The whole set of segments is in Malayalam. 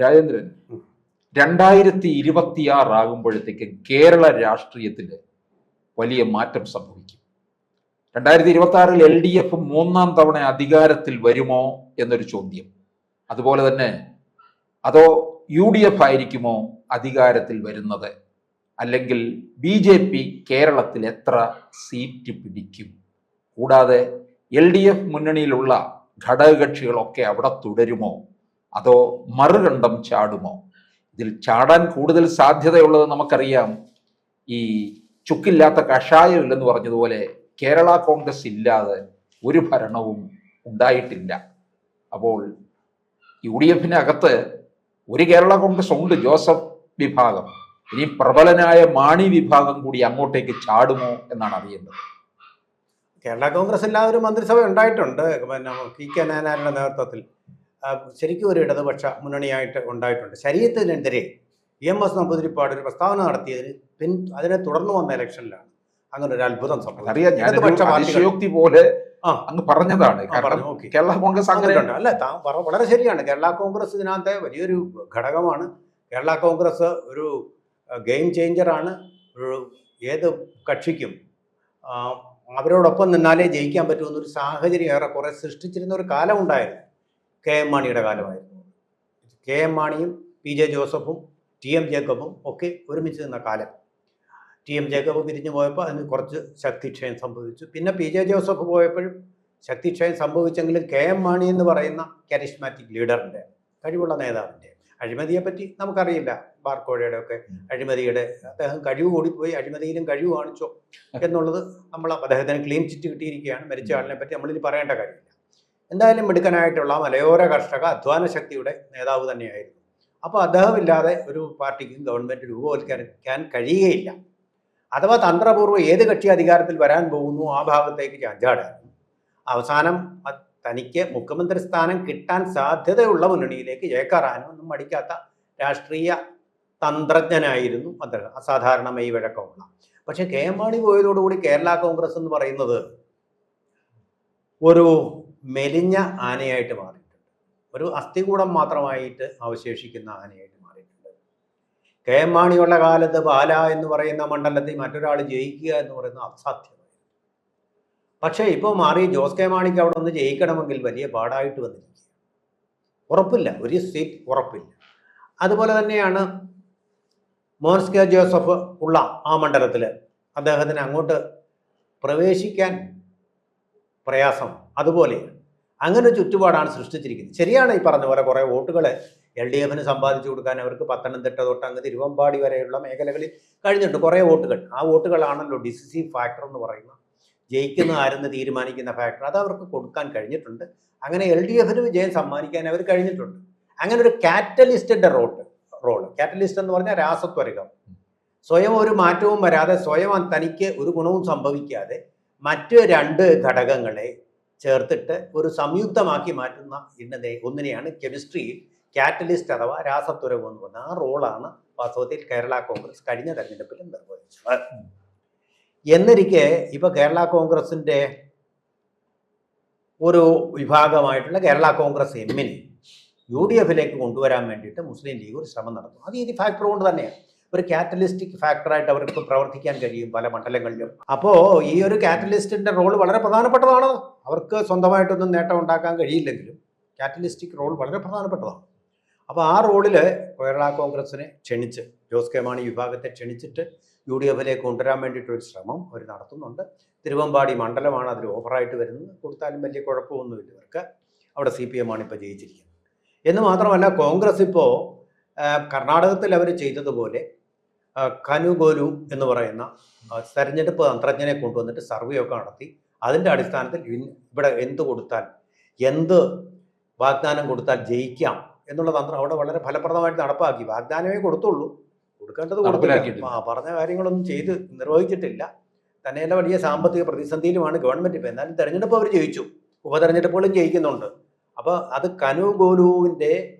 രാജേന്ദ്രൻ, 2026 ആകുമ്പോഴത്തേക്ക് കേരള രാഷ്ട്രീയത്തിൽ വലിയ മാറ്റം സംഭവിക്കും. 2026 LDF 3-ാം തവണ അധികാരത്തിൽ വരുമോ എന്നൊരു ചോദ്യം. അതുപോലെ തന്നെ അതോ UDF ആയിരിക്കുമോ അധികാരത്തിൽ വരുന്നത്, അല്ലെങ്കിൽ BJP കേരളത്തിൽ എത്ര സീറ്റ് പിടിക്കും? കൂടാതെ LDF മുന്നണിയിലുള്ള ഘടകകക്ഷികളൊക്കെ അവിടെ തുടരുമോ അതോ മറുകണ്ഠം ചാടുമോ? ഇതിൽ ചാടാൻ കൂടുതൽ സാധ്യതയുള്ളത് നമുക്കറിയാം. ഈ ചുക്കില്ലാത്ത കഷായം ഇല്ലെന്ന് പറഞ്ഞതുപോലെ കേരള കോൺഗ്രസ് ഇല്ലാതെ ഒരു ഭരണവും ഉണ്ടായിട്ടില്ല. അപ്പോൾ UDF-നകത്ത് ഒരു കേരള കോൺഗ്രസ് ഉണ്ട്, ജോസഫ് വിഭാഗം. ഇനി പ്രബലനായ മാണി വിഭാഗം കൂടി അങ്ങോട്ടേക്ക് ചാടുമോ എന്നാണ് അറിയേണ്ടത്. കേരള കോൺഗ്രസ് എല്ലാവരും മന്ത്രിസഭ ഉണ്ടായിട്ടുണ്ട്. പിന്നെ PK നായനാരുടെ നേതൃത്വത്തിൽ ശരിക്കും ഒരു ഇടതുപക്ഷ മുന്നണിയായിട്ട് ഉണ്ടായിട്ടുണ്ട്. ശരീരത്തിനെതിരെ EMS നമ്പൂതിരിപ്പാട് ഒരു പ്രസ്താവന നടത്തിയതിന് അതിനെ തുടർന്ന് വന്ന ഇലക്ഷനിലാണ് അങ്ങനെ ഒരു അത്ഭുതം സംഭവിച്ചത്. പോലെ അങ്ങ് പറഞ്ഞതാണ്. കേരള കോൺഗ്രസ് അങ്ങനെ അല്ല, വളരെ ശരിയാണ്. കേരള കോൺഗ്രസ് ഇതിനകത്തെ വലിയൊരു ഘടകമാണ്. കേരള കോൺഗ്രസ് ഒരു ഗെയിം ചേഞ്ചറാണ്. ഒരു ഏത് കക്ഷിക്കും അവരോടൊപ്പം നിന്നാലേ ജയിക്കാൻ പറ്റുമെന്നൊരു സാഹചര്യം ഏറെക്കുറെ സൃഷ്ടിച്ചിരുന്ന ഒരു കാലം ഉണ്ടായിരുന്നു. KM മാണിയുടെ കാലമായിരുന്നു. KM മാണിയും PJ ജോസഫും TM ജേക്കബും ഒക്കെ ഒരുമിച്ച് നിന്ന കാലം. TM ജേക്കബ് പിരിഞ്ഞു പോയപ്പോൾ അതിന് കുറച്ച് ശക്തിക്ഷയം സംഭവിച്ചു. പിന്നെ PJ ജോസഫ് പോയപ്പോഴും ശക്തിക്ഷയം സംഭവിച്ചെങ്കിലും KM മാണി എന്ന് പറയുന്ന കരിസ്മാറ്റിക് ലീഡറിൻ്റെ, കഴിവുള്ള നേതാവിൻ്റെ അഴിമതിയെപ്പറ്റി നമുക്കറിയില്ല. ബാർക്കോഴയുടെ ഒക്കെ അഴിമതിയുടെ അദ്ദേഹം കഴിവ് കൂടിപ്പോയി, അഴിമതിയിലും കഴിവ് കാണിച്ചോ എന്നുള്ളത് അദ്ദേഹത്തിന് ക്ലീൻ ചിറ്റ് കിട്ടിയിരിക്കുകയാണ്. മരിച്ച ആളിനെ പറ്റി നമ്മളിനി പറയേണ്ട കാര്യമില്ല. എന്തായാലും മിടുക്കനായിട്ടുള്ള മലയോര കർഷക അധ്വാന ശക്തിയുടെ നേതാവ് തന്നെയായിരുന്നു. അപ്പോൾ അദ്ദേഹമില്ലാതെ ഒരു പാർട്ടിക്കും ഗവൺമെൻറ് രൂപവത്കരിക്കാൻ കഴിയുകയില്ല. അഥവാ തന്ത്രപൂർവ്വം ഏത് കക്ഷി അധികാരത്തിൽ വരാൻ പോകുന്നു ആ ഭാഗത്തേക്ക് ചാഞ്ചാടാനും അവസാനം തനിക്ക് മുഖ്യമന്ത്രി സ്ഥാനം കിട്ടാൻ സാധ്യതയുള്ള മുന്നണിയിലേക്ക് ചേക്കേറാനും ഒന്നും മടിക്കാത്ത രാഷ്ട്രീയ തന്ത്രജ്ഞനായിരുന്നു അദ്ദേഹം. അസാധാരണ മെയ്വഴക്കമുള്ള. പക്ഷെ KM മാണി പോയതോടുകൂടി കേരള കോൺഗ്രസ് എന്ന് പറയുന്നത് ഒരു മെലിഞ്ഞ ആനയായിട്ട് മാറിയിട്ടുണ്ട്. ഒരു അസ്ഥികൂടം മാത്രമായിട്ട് അവശേഷിക്കുന്ന ആനയായിട്ട് മാറിയിട്ടുണ്ട്. KM മാണിയുള്ള കാലത്ത് പാല എന്ന് പറയുന്ന മണ്ഡലത്തിൽ മറ്റൊരാൾ ജയിക്കുക എന്ന് പറയുന്നത് അസാധ്യമായി. പക്ഷേ ഇപ്പോൾ മാറി ജോസ് കെ മാണിക്ക് അവിടെ ഒന്ന് ജയിക്കണമെങ്കിൽ വലിയ പാടായിട്ട് വന്നിരിക്കുക. ഉറപ്പില്ല, ഒരു സീറ്റ് ഉറപ്പില്ല. അതുപോലെ തന്നെയാണ് മോൻസ് കെ ജോസഫ് ഉള്ള ആ മണ്ഡലത്തിൽ അദ്ദേഹത്തിന് അങ്ങോട്ട് പ്രവേശിക്കാൻ പ്രയാസം. അതുപോലെ അങ്ങനെ ചുറ്റുപാടാണ് സൃഷ്ടിച്ചിരിക്കുന്നത്. ശരിയാണ് ഈ പറഞ്ഞ പോലെ കുറേ വോട്ടുകൾ LDF-ന് സമ്പാദിച്ചു കൊടുക്കാൻ അവർക്ക് പത്തനംതിട്ട തൊട്ട് അങ്ങ് തിരുവമ്പാടി വരെയുള്ള മേഖലകളിൽ കഴിഞ്ഞിട്ട് കുറേ വോട്ടുകൾ. ആ വോട്ടുകളാണല്ലോ ഡിസിസീവ് ഫാക്ടർ എന്ന് പറയുന്ന, ജയിക്കുന്ന ആരെന്ന് തീരുമാനിക്കുന്ന ഫാക്ടർ. അത് അവർക്ക് കൊടുക്കാൻ കഴിഞ്ഞിട്ടുണ്ട്. അങ്ങനെ LDF-ന് വിജയം സമ്മാനിക്കാൻ അവർ കഴിഞ്ഞിട്ടുണ്ട്. അങ്ങനെ ഒരു കാറ്റലിസ്റ്റിൻ്റെ റോള് കാറ്റലിസ്റ്റ് എന്ന് പറഞ്ഞാൽ രാസത്വരകം. സ്വയം ഒരു മാറ്റവും വരാതെ, സ്വയം തനിക്ക് ഒരു ഗുണവും സംഭവിക്കാതെ മറ്റ് രണ്ട് ഘടകങ്ങളെ ചേർത്തിട്ട് ഒരു സംയുക്തമാക്കി മാറ്റുന്ന ഒന്നിനെയാണ് കെമിസ്ട്രിയിൽ കാറ്റലിസ്റ്റ് അഥവാ രാസത്വരകം എന്ന് പറഞ്ഞ ആ റോളാണ് വാസ്തവത്തിൽ കേരള കോൺഗ്രസ് കഴിഞ്ഞ തെരഞ്ഞെടുപ്പിൽ നിർവഹിച്ചത്. എന്നിരിക്കെ ഇപ്പോൾ കേരള കോൺഗ്രസിൻ്റെ ഒരു വിഭാഗമായിട്ടുള്ള കേരള കോൺഗ്രസ് എമ്മിനെ UDF-ലേക്ക് കൊണ്ടുവരാൻ വേണ്ടിയിട്ട് മുസ്ലിം ലീഗ് ഒരു ശ്രമം നടത്തും. അത് ഈ ഫാക്ടർ കൊണ്ട് തന്നെയാണ്. ഒരു കാറ്റലിസ്റ്റിക് ഫാക്ടറായിട്ട് അവർക്ക് പ്രവർത്തിക്കാൻ കഴിയും പല മണ്ഡലങ്ങളിലും. അപ്പോൾ ഈ ഒരു കാറ്റലിസ്റ്റിൻ്റെ റോൾ വളരെ പ്രധാനപ്പെട്ടതാണ്. അവർക്ക് സ്വന്തമായിട്ടൊന്നും നേട്ടം ഉണ്ടാക്കാൻ കഴിയില്ലെങ്കിലും കാറ്റലിസ്റ്റിക് റോൾ വളരെ പ്രധാനപ്പെട്ടതാണ്. അപ്പോൾ ആ റോളിൽ കേരള കോൺഗ്രസിനെ ക്ഷണിച്ച്, ജോസ് കെ മാണി വിഭാഗത്തെ ക്ഷണിച്ചിട്ട് UDF-ലേക്ക് കൊണ്ടുവരാൻ വേണ്ടിയിട്ടൊരു ശ്രമം അവർ നടത്തുന്നുണ്ട്. തിരുവമ്പാടി മണ്ഡലമാണ് അതിൽ ഓഫറായിട്ട് വരുന്നത്. കൊടുത്താലും വലിയ കുഴപ്പമൊന്നുമില്ല ഇവർക്ക്. അവിടെ CPM ആണ് ഇപ്പോൾ ജയിച്ചിരിക്കുന്നത്. എന്ന് മാത്രമല്ല, കോൺഗ്രസ് ഇപ്പോൾ കർണാടകത്തിൽ അവർ ചെയ്തതുപോലെ കനുഗോലു എന്ന് പറയുന്ന തെരഞ്ഞെടുപ്പ് തന്ത്രജ്ഞനെ കൊണ്ടുവന്നിട്ട് സർവേ ഒക്കെ നടത്തി അതിൻ്റെ അടിസ്ഥാനത്തിൽ ഇവിടെ എന്ത് വാഗ്ദാനം കൊടുത്താൽ ജയിക്കാം എന്നുള്ള തന്ത്രം അവിടെ വളരെ ഫലപ്രദമായിട്ട് നടപ്പാക്കി. വാഗ്ദാനമേ കൊടുത്തുള്ളൂ, കൊടുക്കേണ്ടത് കൊടുക്കില്ല. പറഞ്ഞ കാര്യങ്ങളൊന്നും ചെയ്ത് നിർവഹിച്ചിട്ടില്ല. തന്നെയല്ല വലിയ സാമ്പത്തിക പ്രതിസന്ധിയിലുമാണ് ഗവൺമെൻറ്. ഇപ്പോൾ എന്നാലും തെരഞ്ഞെടുപ്പ് അവർ ജയിച്ചു, ഉപതെരഞ്ഞെടുപ്പുകളും ജയിക്കുന്നുണ്ട്. അപ്പോൾ അത് കനുഗോലുവിൻ്റെ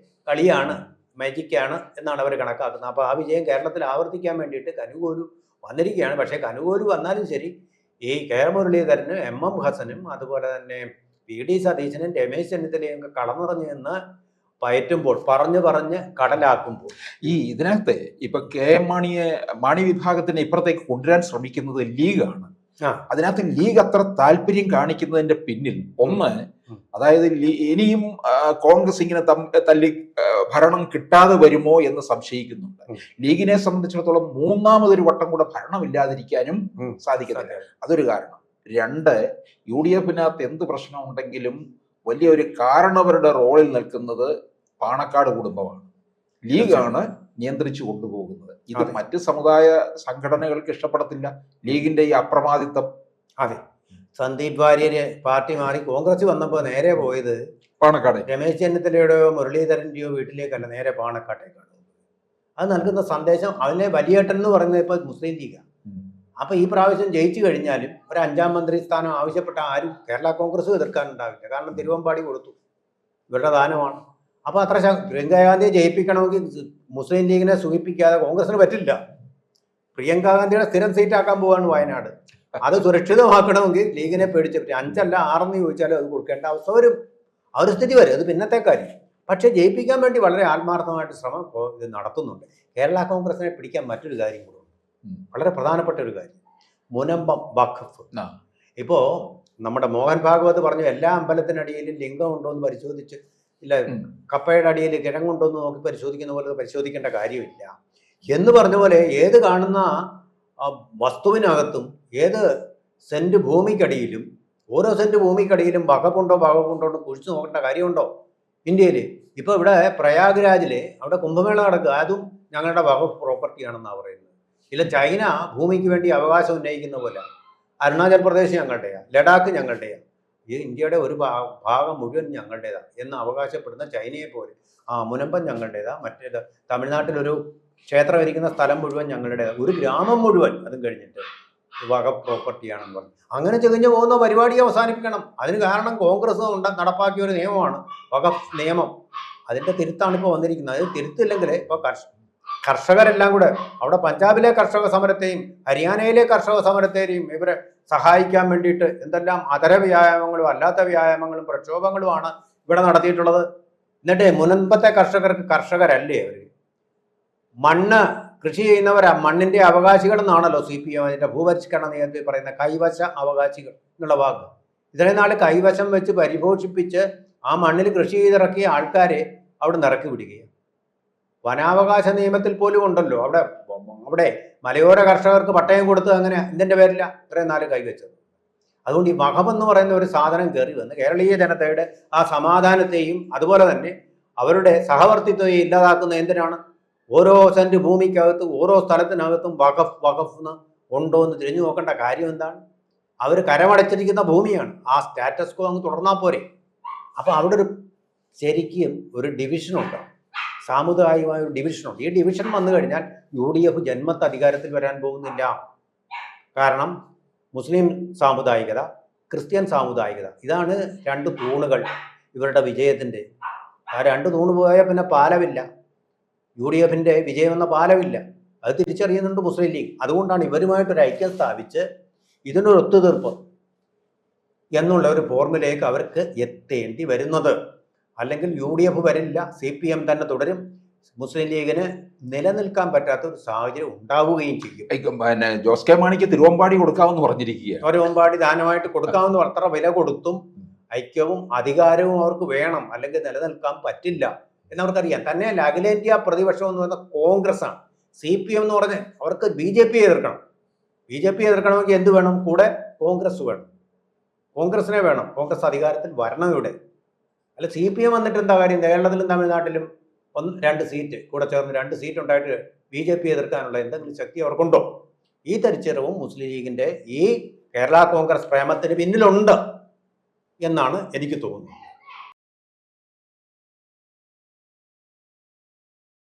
കളിയാണ്, മാജിക്കാണ് എന്നാണ് അവർ കണക്കാക്കുന്നത്. അപ്പോൾ ആ വിജയം കേരളത്തിൽ ആവർത്തിക്കാൻ വേണ്ടിയിട്ട് കനുഗോലു വന്നിരിക്കുകയാണ്. പക്ഷേ കനുഗോലു വന്നാലും ശരി, ഈ കെ മുരളീധരനും MM ഹസനും അതുപോലെ തന്നെ VD സതീശനും രമേശ് ചെന്നിത്തലയും ഒക്കെ കളനിറഞ്ഞു നിന്ന് പയറ്റുമ്പോൾ പറഞ്ഞ് കടലാക്കുമ്പോൾ ഇതിനകത്ത് ഇപ്പൊ KM മാണി വിഭാഗത്തിനെ ഇപ്പുറത്തേക്ക് കൊണ്ടുവരാൻ ശ്രമിക്കുന്നത് ലീഗാണ്. അതിനകത്ത് ലീഗ് അത്ര താല്പര്യം കാണിക്കുന്നതിന്റെ പിന്നിൽ ഒന്ന്, അതായത് ഇനിയും കോൺഗ്രസ് ഇങ്ങനെ തല്ലി ഭരണം കിട്ടാതെ വരുമോ എന്ന് സംശയിക്കുന്നുണ്ട്. ലീഗിനെ സംബന്ധിച്ചിടത്തോളം മൂന്നാമതൊരു വട്ടം കൂടെ ഭരണമില്ലാതിരിക്കാനും സാധിക്കുന്നില്ല. അതൊരു കാരണം. രണ്ട്, UDF-നകത്ത് എന്ത് പ്രശ്നമുണ്ടെങ്കിലും വലിയൊരു കാരണവരുടെ റോളിൽ നിൽക്കുന്നത് പാണക്കാട് കുടുംബമാണ്. ലീഗാണ് നിയന്ത്രിച്ചു കൊണ്ടുപോകുന്നത്. ഇത് മറ്റ് സമുദായ സംഘടനകൾക്ക് ഇഷ്ടപ്പെടത്തില്ല, ലീഗിന്റെ ഈ അപ്രമാദിത്വം. അതെ, സന്ദീപ് വാര്യര് പാർട്ടി മാറി കോൺഗ്രസ് വന്നപ്പോൾ നേരെ പോയത് പാണക്കാട്. രമേശ് ചെന്നിത്തലയുടെയോ മുരളീധരന്റെയോ വീട്ടിലേക്കല്ല, നേരെ പാണക്കാട്ടേക്കാണ്. അത് നൽകുന്ന സന്ദേശം, അതിലെ വലിയേട്ടൻ എന്ന് പറയുന്നത് ഇപ്പോൾ മുസ്ലിം ലീഗാണ്. അപ്പൊ ഈ പ്രാവശ്യം ജയിച്ചു കഴിഞ്ഞാലും ഒരു 5ാം മന്ത്രി സ്ഥാനം ആവശ്യപ്പെട്ട ആരും കേരള കോൺഗ്രസ് എതിർക്കാനുണ്ടാവില്ല. കാരണം തിരുവമ്പാടി കൊടുത്തു, ഇവരുടെ ദാനമാണ്. അപ്പൊ അത്ര പ്രിയങ്ക ഗാന്ധിയെ ജയിപ്പിക്കണമെങ്കിൽ മുസ്ലിം ലീഗിനെ സൂചിപ്പിക്കാതെ കോൺഗ്രസിന് പറ്റില്ല. പ്രിയങ്ക ഗാന്ധിയുടെ സ്ഥിരം സീറ്റാക്കാൻ പോവാണ് വയനാട്. അത് സുരക്ഷിതമാക്കണമെങ്കിൽ ലീഗിനെ പേടിച്ച് 5 അല്ല 6 ചോദിച്ചാലും അത് കൊടുക്കേണ്ട അവസ്ഥ വരും. ആ ഒരു സ്ഥിതി വരും. അത് പിന്നത്തെ കാര്യം. പക്ഷെ ജയിപ്പിക്കാൻ വേണ്ടി വളരെ ആത്മാർത്ഥമായിട്ട് ശ്രമം ഇത് നടത്തുന്നുണ്ട്. കേരള കോൺഗ്രസിനെ പിടിക്കാൻ മറ്റൊരു കാര്യം കൂടെ, വളരെ പ്രധാനപ്പെട്ട ഒരു കാര്യം, മുനമ്പം വഖഫ്. ഇപ്പോ നമ്മുടെ മോഹൻ ഭാഗവത് പറഞ്ഞു, എല്ലാ അമ്പലത്തിനടിയിലും ലിംഗം ഉണ്ടോ എന്ന് പരിശോധിച്ച്, ഇല്ല കപ്പയുടെ അടിയിൽ കിഴങ്ങുണ്ടോ എന്ന് നോക്കി പരിശോധിക്കുന്ന പോലെ പരിശോധിക്കേണ്ട കാര്യമില്ല എന്ന് പറഞ്ഞ പോലെ, ഏത് കാണുന്ന വസ്തുവിനകത്തും ഏത് സെന്റ് ഭൂമിക്കടിയിലും ഓരോ സെന്റ് ഭൂമിക്കടിയിലും വഖഫുണ്ടോ എന്ന് കുഴിച്ചു നോക്കേണ്ട കാര്യമുണ്ടോ ഇന്ത്യയിൽ? ഇപ്പൊ ഇവിടെ പ്രയാഗ്രാജില് അവിടെ കുംഭമേള നടക്കുക, അതും ഞങ്ങളുടെ വഖഫ് പ്രോപ്പർട്ടിയാണെന്നാണ് പറയുന്നത്. ഇല്ല ചൈന ഭൂമിക്ക് വേണ്ടി അവകാശം ഉന്നയിക്കുന്ന പോലെ അരുണാചൽ പ്രദേശ് ഞങ്ങളുടെയാണ്, ലഡാക്ക് ഞങ്ങളുടെയാണ്, ഈ ഇന്ത്യയുടെ ഒരു ഭാഗം മുഴുവൻ ഞങ്ങളുടേതാണ് എന്ന് അവകാശപ്പെടുന്ന ചൈനയെ പോലെ മുനമ്പം ഞങ്ങളുടേതാ, മറ്റേത് തമിഴ്നാട്ടിലൊരു ക്ഷേത്രം ഇരിക്കുന്ന സ്ഥലം മുഴുവൻ ഞങ്ങളുടേതാണ്, ഒരു ഗ്രാമം മുഴുവൻ അതും കഴിഞ്ഞിട്ട് വഖഫ് പ്രോപ്പർട്ടിയാണെന്ന് പറഞ്ഞു. അങ്ങനെ ചെകഞ്ഞു പോകുന്ന പരിപാടി അവസാനിപ്പിക്കണം. അതിന് കാരണം കോൺഗ്രസ് നടപ്പാക്കിയ ഒരു നിയമമാണ് വഖഫ് നിയമം. അതിന്റെ തിരുത്താണ് ഇപ്പോൾ വന്നിരിക്കുന്നത്. അത് തിരുത്തില്ലെങ്കിൽ ഇപ്പോൾ കർഷകരെല്ലാം കൂടെ അവിടെ പഞ്ചാബിലെ കർഷക സമരത്തെയും ഹരിയാനയിലെ കർഷക സമരത്തെയും ഇവരെ സഹായിക്കാൻ വേണ്ടിയിട്ട് എന്തെല്ലാം അതര വ്യായാമങ്ങളും അല്ലാത്ത വ്യായാമങ്ങളും പ്രക്ഷോഭങ്ങളുമാണ് ഇവിടെ നടത്തിയിട്ടുള്ളത്. എന്നിട്ട് മുൻപത്തെ കർഷകരല്ലേ അവർ? മണ്ണ് കൃഷി ചെയ്യുന്നവരാ മണ്ണിന്റെ അവകാശികൾ എന്നാണല്ലോ CPM അതിന്റെ ഭൂപരിഷ്കരണ നിയമത്തിൽ പറയുന്ന കൈവശ അവകാശികൾ എന്നുള്ള വാക്ക്. ഇത്രയും നാൾ കൈവശം വെച്ച് പരിപോഷിപ്പിച്ച് ആ മണ്ണിൽ കൃഷി ചെയ്തിറക്കിയ ആൾക്കാരെ അവിടെ നിറക്കി വിടുകയാണ്. വനാവകാശ നിയമത്തിൽ പോലും ഉണ്ടല്ലോ, അവിടെ മലയോര കർഷകർക്ക് പട്ടയം കൊടുത്ത് അങ്ങനെ ഇതിന്റെ പേരില്ല ഇത്രയും നാല് കൈവച്ചത്. അതുകൊണ്ട് ഈ വഖഫ് എന്ന് പറയുന്ന ഒരു സാധനം കയറി വന്ന് കേരളീയ ജനതയുടെ ആ സമാധാനത്തെയും അതുപോലെ തന്നെ അവരുടെ സഹവർത്തിത്വത്തെയും ഇല്ലാതാക്കുന്ന എന്തിനാണ്? ഓരോ സെന്റ് ഭൂമിക്കകത്ത് ഓരോ സ്ഥലത്തിനകത്തും വഖഫ് ഉണ്ടോ എന്ന് തിരിഞ്ഞു നോക്കേണ്ട കാര്യം എന്താണ്? അവർ കരമടച്ചിരിക്കുന്ന ഭൂമിയാണ്. ആ സ്റ്റാറ്റസ് കോ അങ്ങ് തുടർന്നാൽ പോരെ. അപ്പൊ അവിടെ ശരിക്കും ഒരു ഡിവിഷനുണ്ടാവും, സാമുദായികമായ ഒരു ഡിവിഷനുണ്ട്. ഈ ഡിവിഷൻ വന്നു കഴിഞ്ഞാൽ UDF ജന്മത്ത് അധികാരത്തിൽ വരാൻ പോകുന്നില്ല. കാരണം മുസ്ലിം സാമുദായികത, ക്രിസ്ത്യൻ സാമുദായികത, ഇതാണ് 2 തൂണുകൾ ഇവരുടെ വിജയത്തിന്റെ. ആ 2 തൂണ് പോയാൽ പിന്നെ പാലമില്ല. UDFന്റെ വിജയം എന്ന പാലമില്ല. അത് തിരിച്ചറിയുന്നുണ്ട് മുസ്ലിം ലീഗ്. അതുകൊണ്ടാണ് ഇവരുമായിട്ടൊരു ഐക്യം സ്ഥാപിച്ച് ഇതിനൊരു ഒത്തുതീർപ്പ് എന്നുള്ള ഒരു ഫോർമുലയിലേക്ക് അവർക്ക് എത്തേണ്ടി വരുന്നത്. അല്ലെങ്കിൽ UDF വരില്ല, CPM തന്നെ തുടരും. മുസ്ലിം ലീഗിന് നിലനിൽക്കാൻ പറ്റാത്ത ഒരു സാഹചര്യം ഉണ്ടാവുകയും ചെയ്യും. ജോസ് കെ മാണിക്ക് തിരുവമ്പാടി കൊടുക്കാമെന്ന് പറഞ്ഞിരിക്കുകയാണ്. തിരുവമ്പാടി ദാനമായിട്ട് കൊടുക്കാമെന്ന് അത്ര വില കൊടുത്തും ഐക്യവും അധികാരവും അവർക്ക് വേണം, അല്ലെങ്കിൽ നിലനിൽക്കാൻ പറ്റില്ല എന്നവർക്കറിയാം. തന്നെയല്ല, അഖിലേന്ത്യാ പ്രതിപക്ഷം എന്ന് പറയുന്ന കോൺഗ്രസ് ആണ്. CPM എന്ന് പറഞ്ഞ് അവർക്ക് BJP എതിർക്കണം. BJP എതിർക്കണമെങ്കിൽ എന്ത് വേണം? കൂടെ കോൺഗ്രസ് വേണം, കോൺഗ്രസിനെ വേണം. കോൺഗ്രസ് അധികാരത്തിൽ വരണം ഇവിടെ. അല്ല CPM വന്നിട്ട് എന്താ കാര്യം? കേരളത്തിലും തമിഴ്നാട്ടിലും 1-2 സീറ്റ് കൂടെ ചേർന്ന് 2 സീറ്റ് ഉണ്ടായിട്ട് BJP എതിർക്കാനുള്ള എന്തെങ്കിലും ശക്തി അവർക്കുണ്ടോ? ഈ തിരിച്ചറിവും മുസ്ലിം ലീഗിന്റെ ഈ കേരള കോൺഗ്രസ് പ്രേമത്തിന് പിന്നിലുണ്ട് എന്നാണ് എനിക്ക് തോന്നുന്നത്.